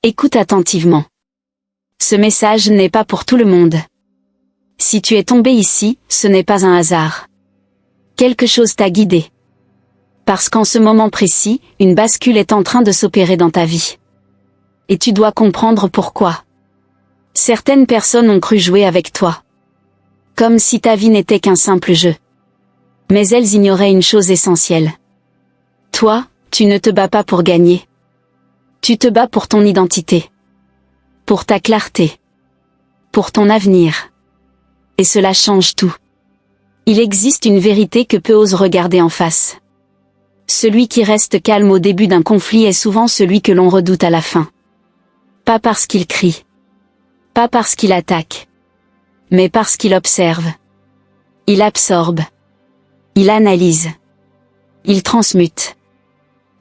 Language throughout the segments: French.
Écoute attentivement. Ce message n'est pas pour tout le monde. Si tu es tombé ici, ce n'est pas un hasard. Quelque chose t'a guidé. Parce qu'en ce moment précis, une bascule est en train de s'opérer dans ta vie. Et tu dois comprendre pourquoi. Certaines personnes ont cru jouer avec toi. Comme si ta vie n'était qu'un simple jeu. Mais elles ignoraient une chose essentielle. Toi, tu ne te bats pas pour gagner. Tu te bats pour ton identité. Pour ta clarté. Pour ton avenir. Et cela change tout. Il existe une vérité que peu osent regarder en face. Celui qui reste calme au début d'un conflit est souvent celui que l'on redoute à la fin. Pas parce qu'il crie. Pas parce qu'il attaque. Mais parce qu'il observe. Il absorbe. Il analyse. Il transmute.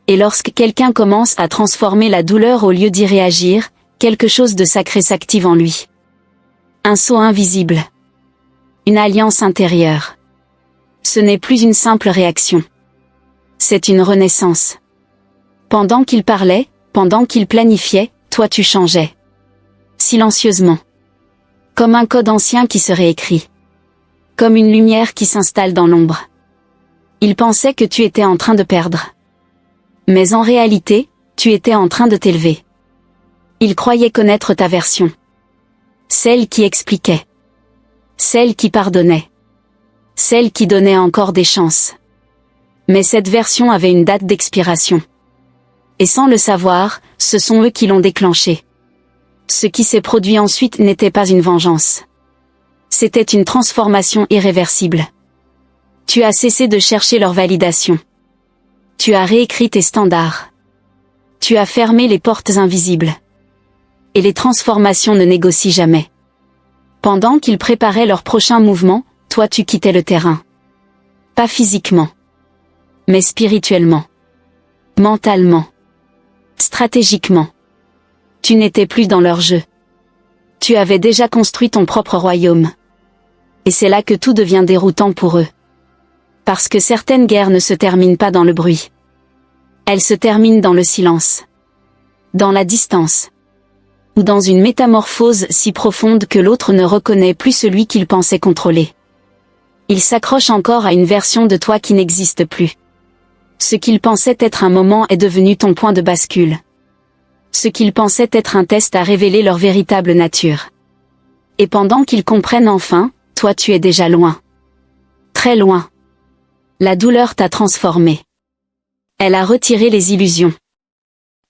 Et lorsque quelqu'un commence à transformer la douleur au lieu d'y réagir, quelque chose de sacré s'active en lui. Un sceau invisible. Une alliance intérieure. Ce n'est plus une simple réaction. C'est une renaissance. Pendant qu'il parlait, pendant qu'il planifiait, toi tu changeais. Silencieusement. Comme un code ancien qui se réécrit. Comme une lumière qui s'installe dans l'ombre. Il pensait que tu étais en train de perdre. Mais en réalité, tu étais en train de t'élever. Il croyait connaître ta version. Celle qui expliquait. Celle qui pardonnait. Celle qui donnait encore des chances. Mais cette version avait une date d'expiration. Et sans le savoir, ce sont eux qui l'ont déclenchée. Ce qui s'est produit ensuite n'était pas une vengeance. C'était une transformation irréversible. Tu as cessé de chercher leur validation. Tu as réécrit tes standards. Tu as fermé les portes invisibles. Et les transformations ne négocient jamais. Pendant qu'ils préparaient leur prochain mouvement, toi tu quittais le terrain. Pas physiquement. Mais spirituellement. Mentalement. Stratégiquement. Tu n'étais plus dans leur jeu. Tu avais déjà construit ton propre royaume. Et c'est là que tout devient déroutant pour eux. Parce que certaines guerres ne se terminent pas dans le bruit. Elles se terminent dans le silence. Dans la distance. Ou dans une métamorphose si profonde que l'autre ne reconnaît plus celui qu'il pensait contrôler. Il s'accroche encore à une version de toi qui n'existe plus. Ce qu'il pensait être un moment est devenu ton point de bascule. Ce qu'il pensait être un test a révélé leur véritable nature. Et pendant qu'ils comprennent enfin, toi tu es déjà loin. Très loin. La douleur t'a transformé. Elle a retiré les illusions.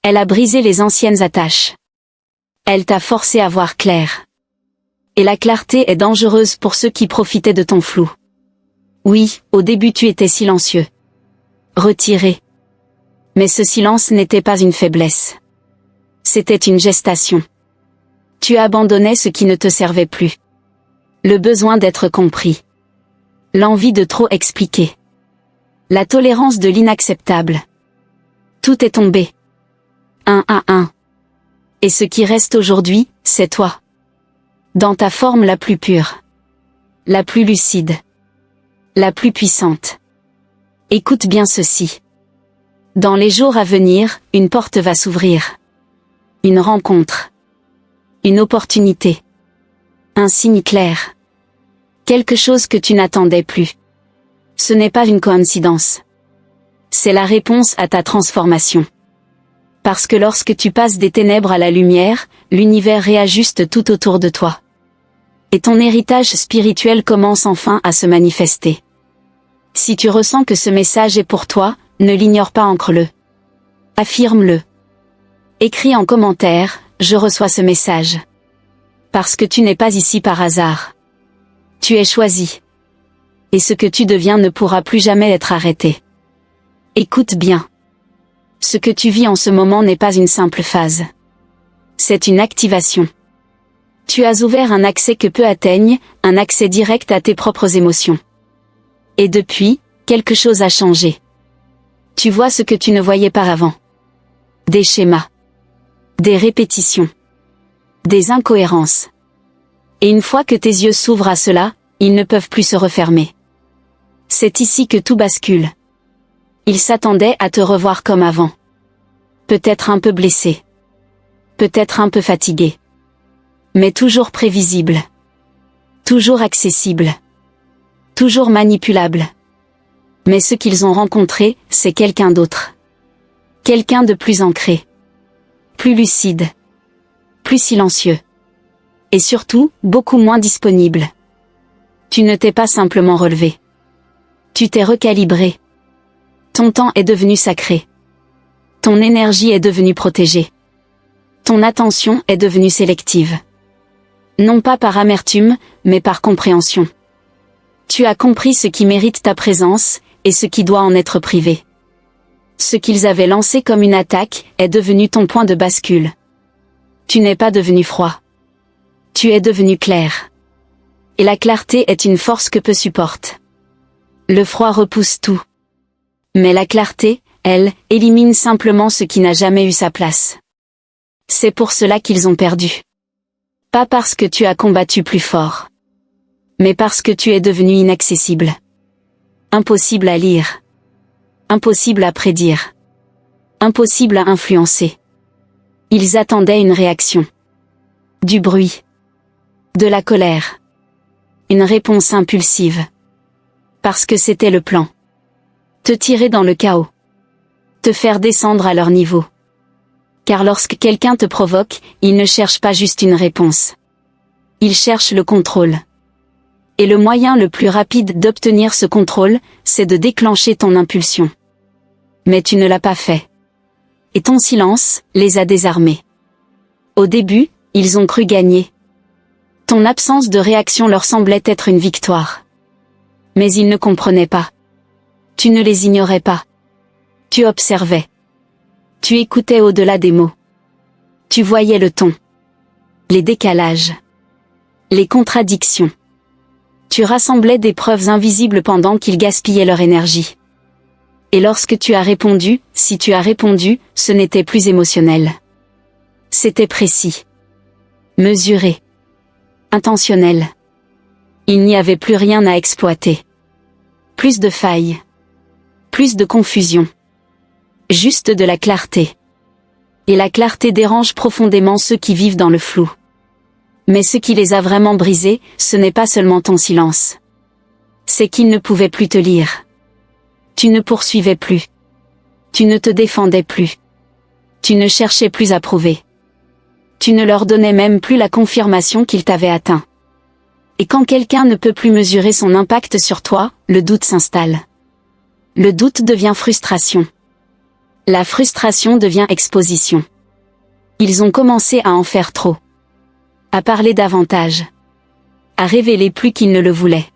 Elle a brisé les anciennes attaches. Elle t'a forcé à voir clair. Et la clarté est dangereuse pour ceux qui profitaient de ton flou. Oui, au début tu étais silencieux. Retiré. Mais ce silence n'était pas une faiblesse. C'était une gestation. Tu abandonnais ce qui ne te servait plus. Le besoin d'être compris. L'envie de trop expliquer. La tolérance de l'inacceptable. Tout est tombé. Un à un. Et ce qui reste aujourd'hui, c'est toi. Dans ta forme la plus pure. La plus lucide. La plus puissante. Écoute bien ceci. Dans les jours à venir, une porte va s'ouvrir. Une rencontre. Une opportunité. Un signe clair. Quelque chose que tu n'attendais plus. Ce n'est pas une coïncidence. C'est la réponse à ta transformation. Parce que lorsque tu passes des ténèbres à la lumière, l'univers réajuste tout autour de toi. Et ton héritage spirituel commence enfin à se manifester. Si tu ressens que ce message est pour toi, ne l'ignore pas, ancre-le. Affirme-le. Écris en commentaire, je reçois ce message. Parce que tu n'es pas ici par hasard. Tu es choisi. Et ce que tu deviens ne pourra plus jamais être arrêté. Écoute bien. Ce que tu vis en ce moment n'est pas une simple phase. C'est une activation. Tu as ouvert un accès que peu atteignent, un accès direct à tes propres émotions. Et depuis, quelque chose a changé. Tu vois ce que tu ne voyais pas avant. Des schémas. Des répétitions. Des incohérences. Et une fois que tes yeux s'ouvrent à cela, ils ne peuvent plus se refermer. C'est ici que tout bascule. Ils s'attendaient à te revoir comme avant. Peut-être un peu blessé. peut-être un peu fatigué. Mais toujours prévisible. Toujours accessible. Toujours manipulable. Mais ce qu'ils ont rencontré, c'est quelqu'un d'autre. Quelqu'un de plus ancré. Plus lucide. Plus silencieux. Et surtout, beaucoup moins disponible. Tu ne t'es pas simplement relevé. Tu t'es recalibré. Ton temps est devenu sacré. Ton énergie est devenue protégée. Ton attention est devenue sélective. Non pas par amertume, mais par compréhension. Tu as compris ce qui mérite ta présence, et ce qui doit en être privé. Ce qu'ils avaient lancé comme une attaque, est devenu ton point de bascule. Tu n'es pas devenu froid. Tu es devenu clair. Et la clarté est une force que peu supporte. Le froid repousse tout. Mais la clarté, elle, élimine simplement ce qui n'a jamais eu sa place. C'est pour cela qu'ils ont perdu. Pas parce que tu as combattu plus fort. Mais parce que tu es devenu inaccessible. Impossible à lire. Impossible à prédire. Impossible à influencer. Ils attendaient une réaction. Du bruit. De la colère. Une réponse impulsive. Parce que c'était le plan. Te tirer dans le chaos. Te faire descendre à leur niveau. Car lorsque quelqu'un te provoque, il ne cherche pas juste une réponse. Il cherche le contrôle. Et le moyen le plus rapide d'obtenir ce contrôle, c'est de déclencher ton impulsion. Mais tu ne l'as pas fait. Et ton silence les a désarmés. Au début, ils ont cru gagner. Ton absence de réaction leur semblait être une victoire. Mais ils ne comprenaient pas. Tu ne les ignorais pas. Tu observais. Tu écoutais au-delà des mots. Tu voyais le ton. Les décalages. Les contradictions. Tu rassemblais des preuves invisibles pendant qu'ils gaspillaient leur énergie. Et lorsque tu as répondu, si tu as répondu, ce n'était plus émotionnel. C'était précis. Mesuré. Intentionnel. Il n'y avait plus rien à exploiter. Plus de failles. Plus de confusion. Juste de la clarté. Et la clarté dérange profondément ceux qui vivent dans le flou. Mais ce qui les a vraiment brisés, ce n'est pas seulement ton silence. C'est qu'ils ne pouvaient plus te lire. Tu ne poursuivais plus. Tu ne te défendais plus. Tu ne cherchais plus à prouver. Tu ne leur donnais même plus la confirmation qu'ils t'avaient atteint. Et quand quelqu'un ne peut plus mesurer son impact sur toi, le doute s'installe. Le doute devient frustration. La frustration devient exposition. Ils ont commencé à en faire trop. À parler davantage. À révéler plus qu'ils ne le voulaient.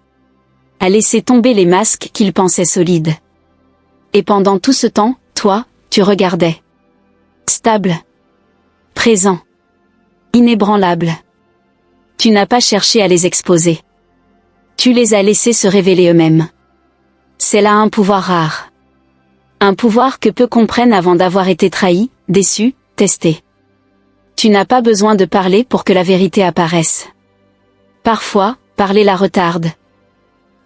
À laisser tomber les masques qu'ils pensaient solides. Et pendant tout ce temps, toi, tu regardais. Stable. Présent. Inébranlable. Tu n'as pas cherché à les exposer. Tu les as laissés se révéler eux-mêmes. C'est là un pouvoir rare. Un pouvoir que peu comprennent avant d'avoir été trahis, déçus, testés. Tu n'as pas besoin de parler pour que la vérité apparaisse. Parfois, parler la retarde.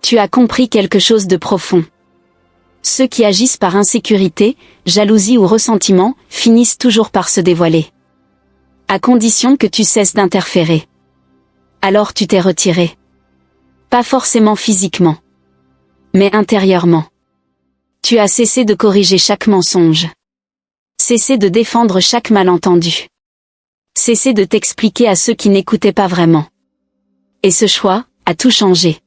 Tu as compris quelque chose de profond. Ceux qui agissent par insécurité, jalousie ou ressentiment, finissent toujours par se dévoiler. À condition que tu cesses d'interférer. Alors tu t'es retiré. Pas forcément physiquement. Mais intérieurement. Tu as cessé de corriger chaque mensonge. Cessé de défendre chaque malentendu. Cessé de t'expliquer à ceux qui n'écoutaient pas vraiment. Et ce choix a tout changé.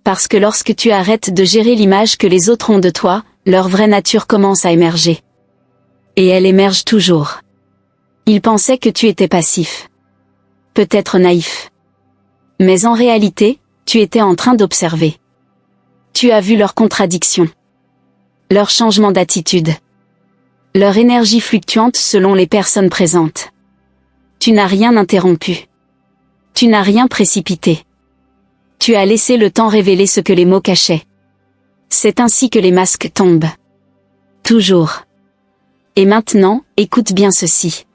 Parce que lorsque tu arrêtes de gérer l'image que les autres ont de toi, leur vraie nature commence à émerger. Et elle émerge toujours. Ils pensaient que tu étais passif. Peut-être naïf. Mais en réalité, tu étais en train d'observer. Tu as vu leurs contradictions. Leur changement d'attitude. Leur énergie fluctuante selon les personnes présentes. Tu n'as rien interrompu. Tu n'as rien précipité. Tu as laissé le temps révéler ce que les mots cachaient. C'est ainsi que les masques tombent. Toujours. Et maintenant, écoute bien ceci.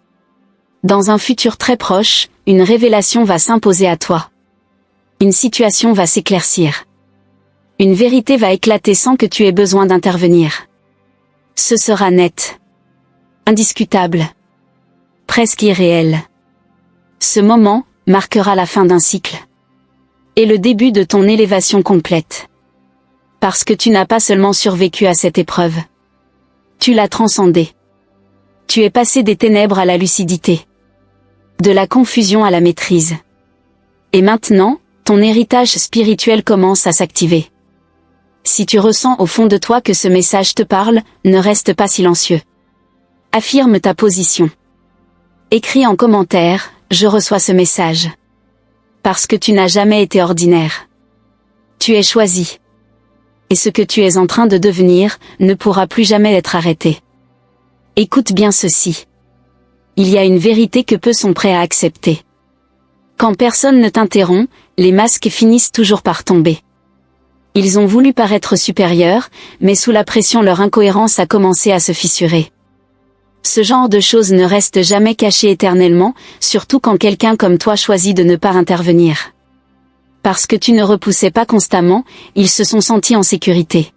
Dans un futur très proche, une révélation va s'imposer à toi. Une situation va s'éclaircir. Une vérité va éclater sans que tu aies besoin d'intervenir. Ce sera net. Indiscutable. presque irréel. Ce moment marquera la fin d'un cycle. Et le début de ton élévation complète. Parce que tu n'as pas seulement survécu à cette épreuve. Tu l'as transcendée. Tu es passé des ténèbres à la lucidité. De la confusion à la maîtrise. Et maintenant, ton héritage spirituel commence à s'activer. Si tu ressens au fond de toi que ce message te parle, ne reste pas silencieux. Affirme ta position. Écris en commentaire, je reçois ce message. Parce que tu n'as jamais été ordinaire. Tu es choisi. Et ce que tu es en train de devenir, ne pourra plus jamais être arrêté. Écoute bien ceci. Il y a une vérité que peu sont prêts à accepter. Quand personne ne t'interrompt, les masques finissent toujours par tomber. Ils ont voulu paraître supérieurs, mais sous la pression leur incohérence a commencé à se fissurer. Ce genre de choses ne reste jamais caché éternellement, surtout quand quelqu'un comme toi choisit de ne pas intervenir. Parce que tu ne repoussais pas constamment, ils se sont sentis en sécurité.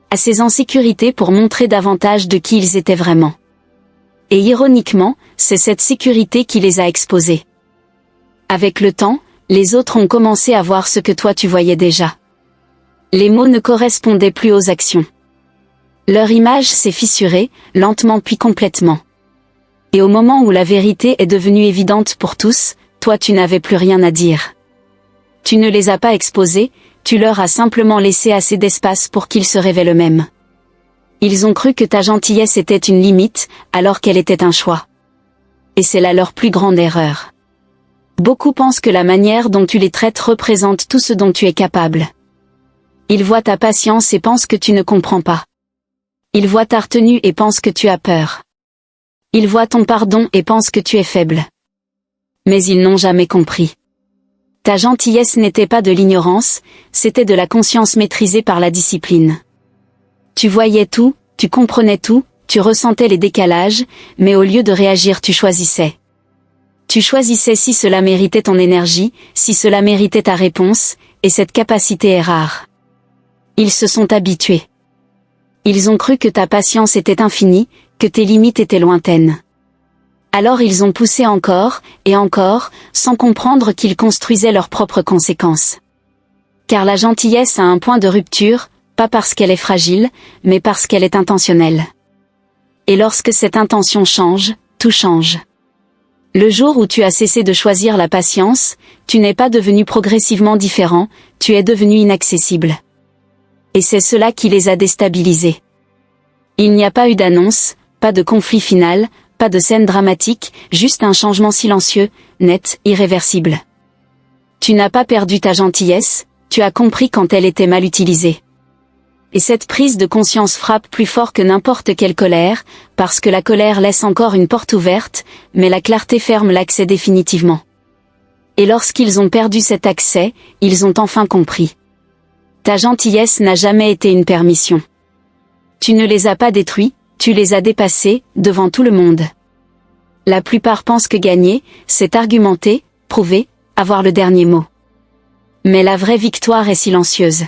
Assez en sécurité pour montrer davantage de qui ils étaient vraiment. Et ironiquement, c'est cette sécurité qui les a exposés. Avec le temps, les autres ont commencé à voir ce que toi tu voyais déjà. Les mots ne correspondaient plus aux actions. Leur image s'est fissurée, lentement puis complètement. Et au moment où la vérité est devenue évidente pour tous, toi tu n'avais plus rien à dire. Tu ne les as pas exposés, tu leur as simplement laissé assez d'espace pour qu'ils se révèlent eux-mêmes. Ils ont cru que ta gentillesse était une limite, alors qu'elle était un choix. Et c'est là leur plus grande erreur. Beaucoup pensent que la manière dont tu les traites représente tout ce dont tu es capable. Ils voient ta patience et pensent que tu ne comprends pas. Ils voient ta retenue et pensent que tu as peur. Ils voient ton pardon et pensent que tu es faible. Mais ils n'ont jamais compris. Ta gentillesse n'était pas de l'ignorance, c'était de la conscience maîtrisée par la discipline. Tu voyais tout, tu comprenais tout, tu ressentais les décalages, mais au lieu de réagir tu choisissais. Tu choisissais si cela méritait ton énergie, si cela méritait ta réponse, et cette capacité est rare. Ils se sont habitués. Ils ont cru que ta patience était infinie, que tes limites étaient lointaines. Alors ils ont poussé encore, et encore, sans comprendre qu'ils construisaient leurs propres conséquences. Car la gentillesse a un point de rupture, pas parce qu'elle est fragile, mais parce qu'elle est intentionnelle. Et lorsque cette intention change, tout change. Le jour où tu as cessé de choisir la patience, tu n'es pas devenu progressivement différent, tu es devenu inaccessible. Et c'est cela qui les a déstabilisés. Il n'y a pas eu d'annonce, pas de conflit final, pas de scène dramatique, juste un changement silencieux, net, irréversible. Tu n'as pas perdu ta gentillesse, tu as compris quand elle était mal utilisée. Et cette prise de conscience frappe plus fort que n'importe quelle colère, parce que la colère laisse encore une porte ouverte, mais la clarté ferme l'accès définitivement. Et lorsqu'ils ont perdu cet accès, ils ont enfin compris. Ta gentillesse n'a jamais été une permission. Tu ne les as pas détruits, tu les as dépassés, devant tout le monde. La plupart pensent que gagner, c'est argumenter, prouver, avoir le dernier mot. Mais la vraie victoire est silencieuse.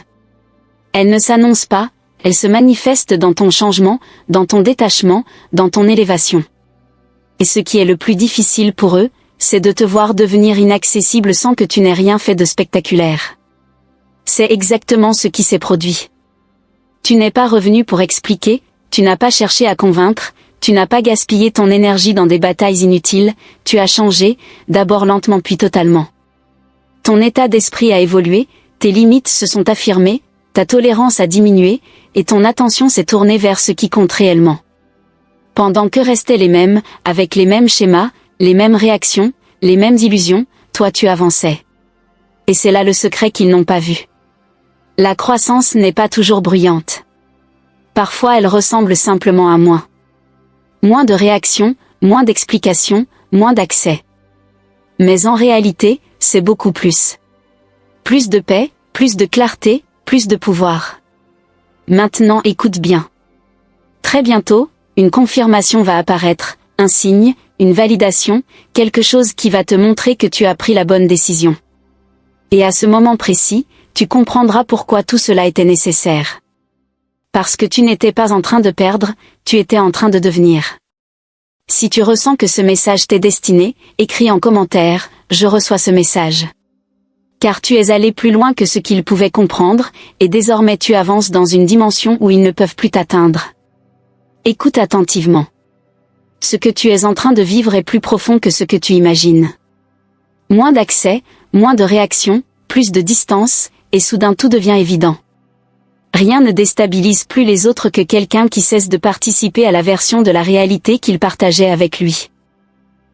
Elle ne s'annonce pas, elle se manifeste dans ton changement, dans ton détachement, dans ton élévation. Et ce qui est le plus difficile pour eux, c'est de te voir devenir inaccessible sans que tu n'aies rien fait de spectaculaire. C'est exactement ce qui s'est produit. Tu n'es pas revenu pour expliquer, tu n'as pas cherché à convaincre, tu n'as pas gaspillé ton énergie dans des batailles inutiles, tu as changé, d'abord lentement puis totalement. Ton état d'esprit a évolué, tes limites se sont affirmées, ta tolérance a diminué, et ton attention s'est tournée vers ce qui compte réellement. Pendant que restaient les mêmes, avec les mêmes schémas, les mêmes réactions, les mêmes illusions, toi tu avançais. Et c'est là le secret qu'ils n'ont pas vu. La croissance n'est pas toujours bruyante. Parfois elle ressemble simplement à moins. Moins de réactions, moins d'explications, moins d'accès. Mais en réalité, c'est beaucoup plus. Plus de paix, plus de clarté, plus de pouvoir. Maintenant écoute bien. Très bientôt, une confirmation va apparaître, un signe, une validation, quelque chose qui va te montrer que tu as pris la bonne décision. Et à ce moment précis, tu comprendras pourquoi tout cela était nécessaire. Parce que tu n'étais pas en train de perdre, tu étais en train de devenir. Si tu ressens que ce message t'est destiné, écris en commentaire « Je reçois ce message ». Car tu es allé plus loin que ce qu'ils pouvaient comprendre, et désormais tu avances dans une dimension où ils ne peuvent plus t'atteindre. Écoute attentivement. Ce que tu es en train de vivre est plus profond que ce que tu imagines. Moins d'accès, moins de réaction, plus de distance, et soudain tout devient évident. Rien ne déstabilise plus les autres que quelqu'un qui cesse de participer à la version de la réalité qu'il partageait avec lui.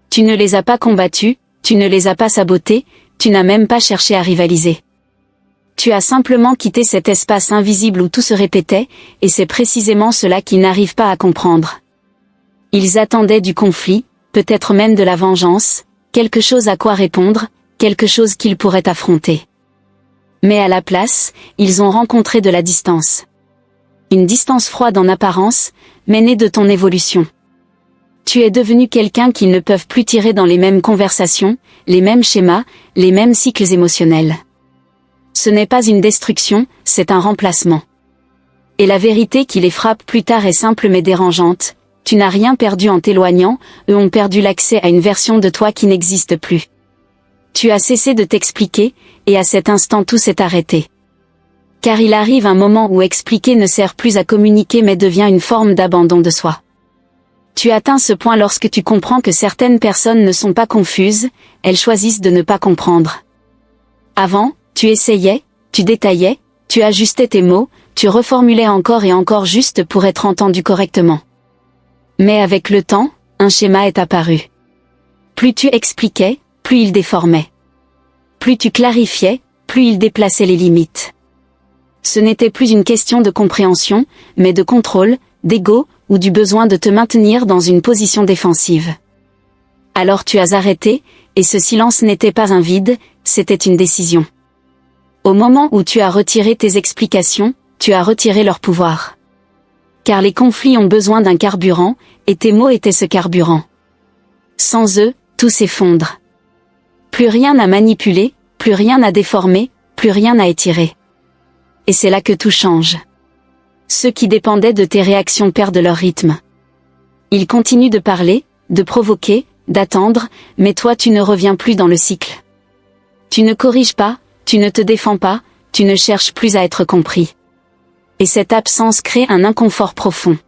Tu ne les as pas combattus, tu ne les as pas sabotés, tu n'as même pas cherché à rivaliser. Tu as simplement quitté cet espace invisible où tout se répétait, et c'est précisément cela qu'ils n'arrivent pas à comprendre. Ils attendaient du conflit, peut-être même de la vengeance, quelque chose à quoi répondre, quelque chose qu'ils pourraient affronter. Mais à la place, ils ont rencontré de la distance. Une distance froide en apparence, mais née de ton évolution. Tu es devenu quelqu'un qu'ils ne peuvent plus tirer dans les mêmes conversations, les mêmes schémas, les mêmes cycles émotionnels. Ce n'est pas une destruction, c'est un remplacement. Et la vérité qui les frappe plus tard est simple mais dérangeante. Tu n'as rien perdu en t'éloignant, eux ont perdu l'accès à une version de toi qui n'existe plus. Tu as cessé de t'expliquer, et à cet instant tout s'est arrêté. Car il arrive un moment où expliquer ne sert plus à communiquer mais devient une forme d'abandon de soi. Tu atteins ce point lorsque tu comprends que certaines personnes ne sont pas confuses, elles choisissent de ne pas comprendre. Avant, tu essayais, tu détaillais, tu ajustais tes mots, tu reformulais encore et encore juste pour être entendu correctement. Mais avec le temps, un schéma est apparu. Plus tu expliquais, plus il déformait. Plus tu clarifiais, plus il déplaçait les limites. Ce n'était plus une question de compréhension, mais de contrôle, d'ego, ou du besoin de te maintenir dans une position défensive. Alors tu as arrêté, et ce silence n'était pas un vide, c'était une décision. Au moment où tu as retiré tes explications, tu as retiré leur pouvoir. Car les conflits ont besoin d'un carburant, et tes mots étaient ce carburant. Sans eux, tout s'effondre. Plus rien à manipuler, plus rien à déformer, plus rien à étirer. Et c'est là que tout change. Ceux qui dépendaient de tes réactions perdent leur rythme. Ils continuent de parler, de provoquer, d'attendre, mais toi tu ne reviens plus dans le cycle. Tu ne corriges pas, tu ne te défends pas, tu ne cherches plus à être compris. Et cette absence crée un inconfort profond.